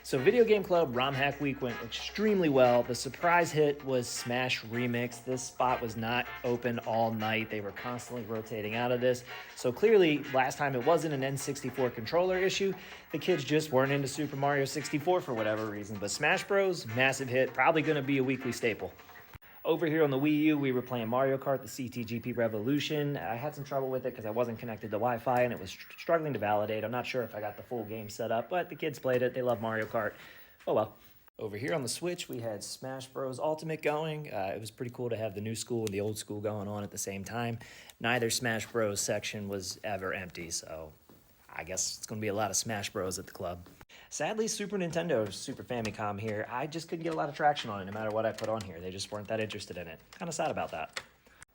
So Video Game Club ROM Hack Week went extremely well. The surprise hit was Smash Remix. This spot was not open all night. They were constantly rotating out of this. So clearly, last time it wasn't an N64 controller issue. The kids just weren't into Super Mario 64 for whatever reason. But Smash Bros, massive hit, probably going to be a weekly staple. Over here on the Wii U, we were playing Mario Kart, the CTGP Revolution. I had some trouble with it because I wasn't connected to Wi-Fi and it was struggling to validate. I'm not sure if I got the full game set up, but the kids played it. They love Mario Kart. Oh well. Over here on the Switch, we had Smash Bros. Ultimate going. It was pretty cool to have the new school and the old school going on at the same time. Neither Smash Bros. Section was ever empty, so I guess it's going to be a lot of Smash Bros. At the club. Sadly, Super Nintendo, Super Famicom here, I just couldn't get a lot of traction on it no matter what I put on here. They just weren't that interested in it. Kind of sad about that.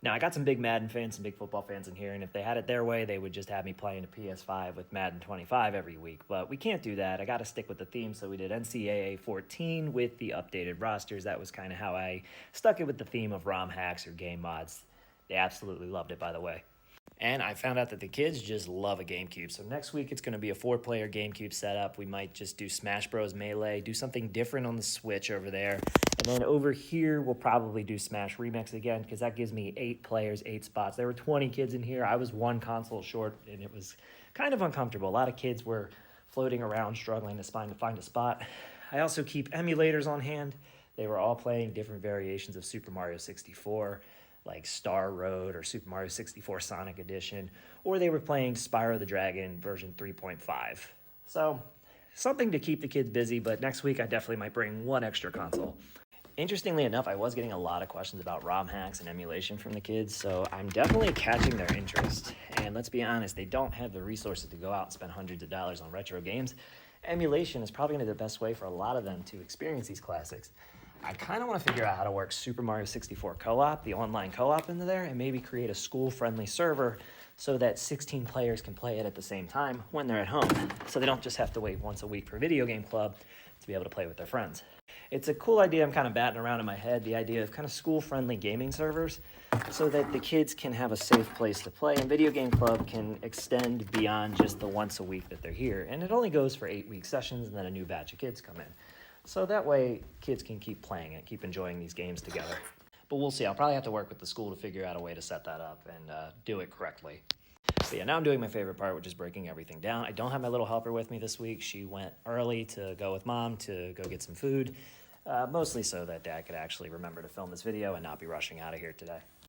Now, I got some big Madden fans, some big football fans in here, and if they had it their way, they would just have me playing a PS5 with Madden 25 every week. But we can't do that. I got to stick with the theme, so we did NCAA 14 with the updated rosters. That was kind of how I stuck it with the theme of ROM hacks or game mods. They absolutely loved it, by the way. And I found out that the kids just love a GameCube. So next week it's going to be a 4-player GameCube setup. We might just do Smash Bros. Melee, do something different on the Switch over there. And then over here we'll probably do Smash Remix again because that gives me 8 players, 8 spots. There were 20 kids in here. I was 1 console short and it was kind of uncomfortable. A lot of kids were floating around struggling to find a spot. I also keep emulators on hand. They were all playing different variations of Super Mario 64. Like Star Road or Super Mario 64 Sonic Edition, or they were playing Spyro the Dragon version 3.5. So, something to keep the kids busy, but next week I definitely might bring 1 extra console. Interestingly enough, I was getting a lot of questions about ROM hacks and emulation from the kids, so I'm definitely catching their interest. And let's be honest, they don't have the resources to go out and spend hundreds of dollars on retro games. Emulation is probably going to be the best way for a lot of them to experience these classics. I kind of want to figure out how to work Super Mario 64 co-op, the online co-op into there, and maybe create a school-friendly server so that 16 players can play it at the same time when they're at home, so they don't just have to wait once a week for Video Game Club to be able to play with their friends. It's a cool idea I'm kind of batting around in my head, the idea of kind of school-friendly gaming servers so that the kids can have a safe place to play, and Video Game Club can extend beyond just the once a week that they're here. And it only goes for 8-week sessions, and then a new batch of kids come in. So that way, kids can keep playing it, keep enjoying these games together. But we'll see. I'll probably have to work with the school to figure out a way to set that up and do it correctly. But yeah, now I'm doing my favorite part, which is breaking everything down. I don't have my little helper with me this week. She went early to go with Mom to go get some food, mostly so that Dad could actually remember to film this video and not be rushing out of here today.